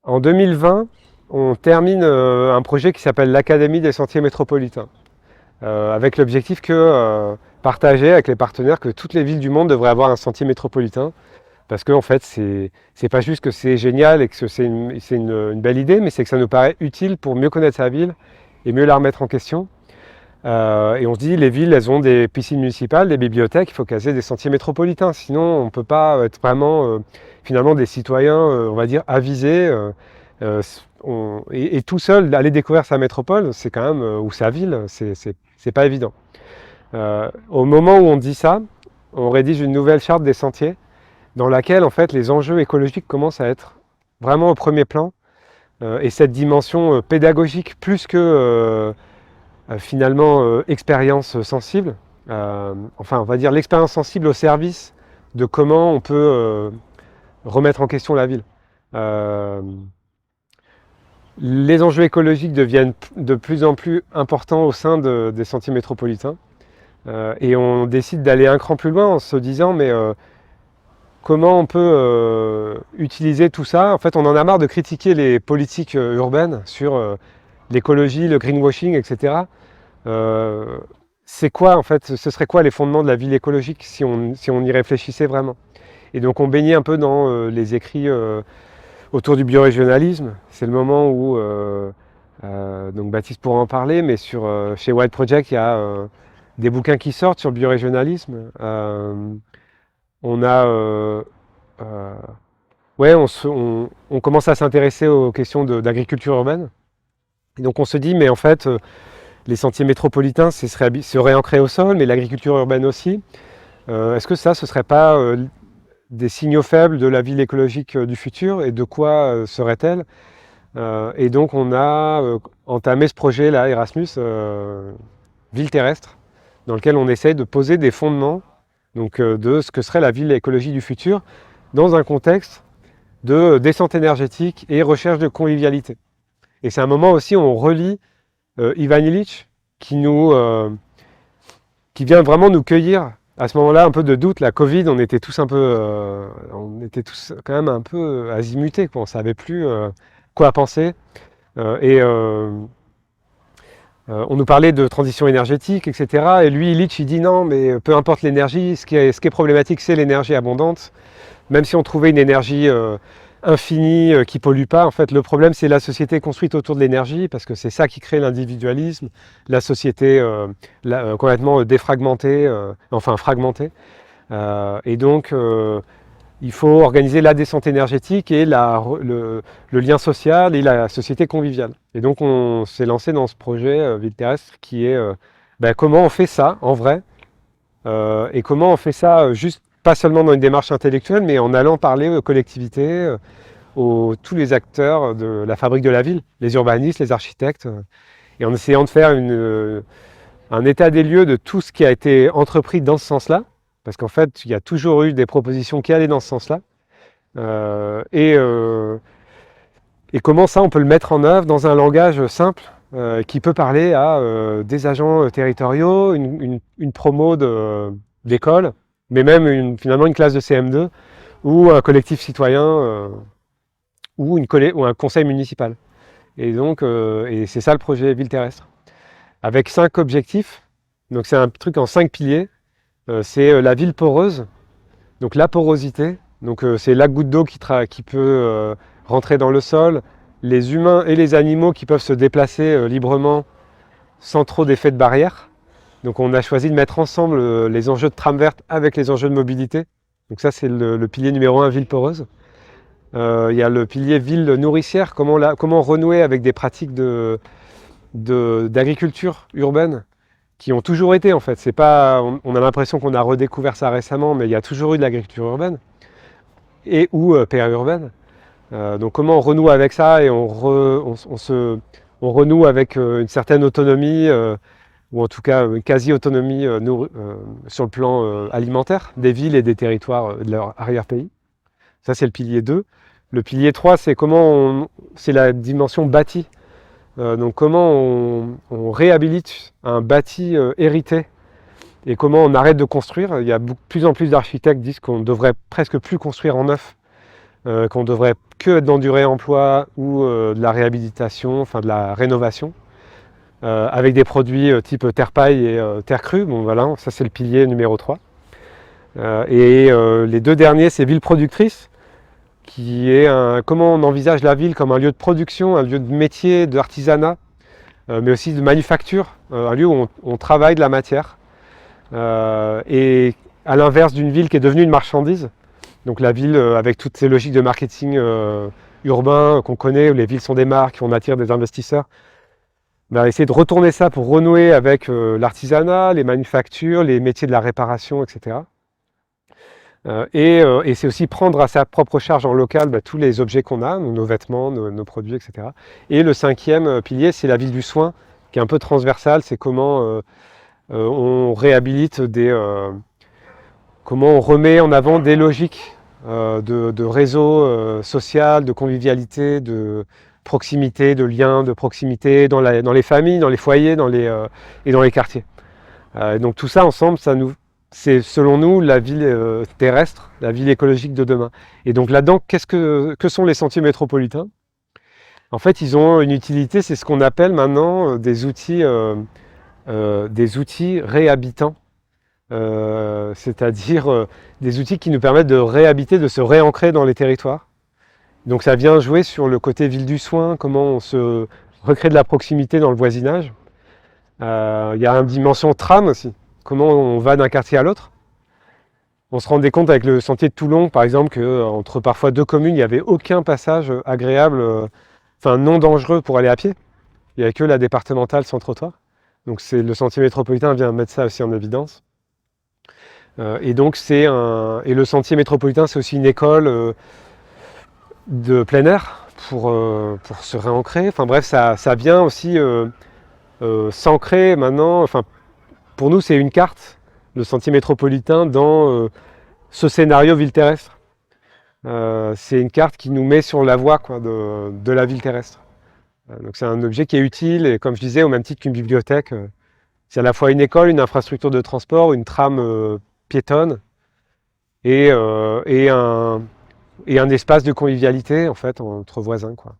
En 2020, on termine un projet qui s'appelle l'Académie des sentiers métropolitains, avec l'objectif partager avec les partenaires que toutes les villes du monde devraient avoir un sentier métropolitain, parce que en fait, c'est pas juste que c'est génial et que c'est une belle idée, mais c'est que ça nous paraît utile pour mieux connaître sa ville et mieux la remettre en question. Et on se dit, les villes, elles ont des piscines municipales, des bibliothèques, il faut qu'elles aient des sentiers métropolitains. Sinon, on ne peut pas être vraiment, finalement, des citoyens, on va dire, avisés. Euh, et tout seul, aller découvrir sa métropole, c'est quand même, ou sa ville, c'est pas évident. Au moment où on dit ça, on rédige une nouvelle charte des sentiers, dans laquelle, en fait, les enjeux écologiques commencent à être vraiment au premier plan. Et cette dimension pédagogique, plus que finalement expérience sensible, enfin on va dire l'expérience sensible au service de comment on peut remettre en question la ville. Euh, les enjeux écologiques deviennent de plus en plus importants au sein des sentiers métropolitains et on décide d'aller un cran plus loin en se disant mais comment on peut utiliser tout ça. En fait, on en a marre de critiquer les politiques urbaines sur l'écologie, le greenwashing, etc. C'est quoi en fait, ce serait quoi les fondements de la ville écologique si on y réfléchissait vraiment? Et donc on baignait un peu dans les écrits autour du biorégionalisme. C'est le moment où, donc Baptiste pourra en parler, mais chez Wild Project, il y a des bouquins qui sortent sur le biorégionalisme. On a, ouais, on commence à s'intéresser aux questions d'agriculture urbaine. Et donc on se dit, mais en fait, les sentiers métropolitains, serait ancré au sol, mais l'agriculture urbaine aussi. Est-ce que ce ne serait pas des signaux faibles de la ville écologique du futur et de quoi serait-elle? Et donc on a entamé ce projet-là, Erasmus, Ville terrestre, dans lequel on essaye de poser des fondements donc, de ce que serait la ville écologique du futur dans un contexte de descente énergétique et recherche de convivialité. Et c'est un moment aussi où on relie Ivan Illich qui vient vraiment nous cueillir à ce moment-là un peu de doute. La Covid, on était tous quand même un peu azimutés, quoi. On ne savait plus quoi penser. On nous parlait de transition énergétique, etc. Et lui, Illich, il dit non, mais peu importe l'énergie, ce qui est problématique, c'est l'énergie abondante. Même si on trouvait une énergie infinie qui ne pollue pas, en fait, le problème, c'est la société construite autour de l'énergie, parce que c'est ça qui crée l'individualisme, la société complètement défragmentée, enfin fragmentée. Et donc, il faut organiser la descente énergétique et le lien social et la société conviviale. Et donc, on s'est lancé dans ce projet Ville terrestre qui est comment on fait ça en vrai et comment on fait ça juste pas seulement dans une démarche intellectuelle, mais en allant parler aux collectivités, tous les acteurs de la fabrique de la ville, les urbanistes, les architectes, et en essayant de faire un état des lieux de tout ce qui a été entrepris dans ce sens-là, parce qu'en fait, il y a toujours eu des propositions qui allaient dans ce sens-là, et comment ça, on peut le mettre en œuvre dans un langage simple, qui peut parler à des agents territoriaux, une promo d'école, mais même finalement une classe de CM2 ou un collectif citoyen ou un conseil municipal. Et donc, et c'est ça le projet Ville terrestre. Avec 5 objectifs, donc c'est un truc en 5 piliers. C'est la ville poreuse, donc la porosité, donc c'est la goutte d'eau qui peut rentrer dans le sol, les humains et les animaux qui peuvent se déplacer librement sans trop d'effet de barrière. Donc on a choisi de mettre ensemble les enjeux de trame verte avec les enjeux de mobilité. Donc ça c'est le pilier numéro 1, ville poreuse. Il y a le pilier ville nourricière, comment renouer avec des pratiques d'agriculture urbaine qui ont toujours été en fait. C'est pas, on a l'impression qu'on a redécouvert ça récemment, mais il y a toujours eu de l'agriculture urbaine et ou périurbaine. Donc comment on renoue avec ça et on renoue avec une certaine autonomie ou en tout cas une quasi-autonomie sur le plan alimentaire des villes et des territoires de leur arrière-pays. Ça, c'est le pilier 2. Le pilier 3, c'est c'est la dimension bâti. Donc comment on réhabilite un bâti hérité et comment on arrête de construire. Il y a de plus en plus d'architectes qui disent qu'on ne devrait presque plus construire en neuf qu'on devrait que être dans du réemploi ou de la réhabilitation, enfin de la rénovation, avec des produits type terre-paille et terre crue. Bon voilà, ça c'est le pilier numéro 3. Les deux derniers, c'est ville productrice, qui est comment on envisage la ville comme un lieu de production, un lieu de métier, d'artisanat, mais aussi de manufacture, un lieu où on travaille de la matière. Et à l'inverse d'une ville qui est devenue une marchandise, donc la ville avec toutes ces logiques de marketing urbain qu'on connaît, où les villes sont des marques, on attire des investisseurs, essayer de retourner ça pour renouer avec l'artisanat, les manufactures, les métiers de la réparation, etc. Et c'est aussi prendre à sa propre charge en local tous les objets qu'on a, nos vêtements, nos produits, etc. Et le cinquième pilier, c'est la ville du soin, qui est un peu transversal, c'est comment on réhabilite comment on remet en avant des logiques de réseau social, de convivialité, de proximité, de liens de proximité dans les familles, dans les foyers et dans les quartiers. Donc tout ça ensemble, c'est selon nous la ville terrestre, la ville écologique de demain. Et donc là-dedans, que sont les sentiers métropolitains? En fait, ils ont une utilité, c'est ce qu'on appelle maintenant des outils réhabitants. C'est-à-dire des outils qui nous permettent de réhabiter, de se réancrer dans les territoires. Donc ça vient jouer sur le côté ville du soin, comment on se recrée de la proximité dans le voisinage. Il y a une dimension tram aussi, comment on va d'un quartier à l'autre. On se rendait compte avec le sentier de Toulon, par exemple, qu'entre parfois deux communes, il n'y avait aucun passage agréable, non dangereux pour aller à pied. Il n'y avait que la départementale sans trottoir. Donc le sentier métropolitain vient mettre ça aussi en évidence. Et le sentier métropolitain, c'est aussi une école de plein air pour se réancrer. Enfin bref, ça vient aussi s'ancrer maintenant. Enfin, pour nous, c'est une carte, le sentier métropolitain, dans ce scénario ville terrestre. C'est une carte qui nous met sur la voie de la ville terrestre. Donc c'est un objet qui est utile, et comme je disais, au même titre qu'une bibliothèque, c'est à la fois une école, une infrastructure de transport, une trame piétonne, et un espace de convivialité en fait entre voisins, quoi.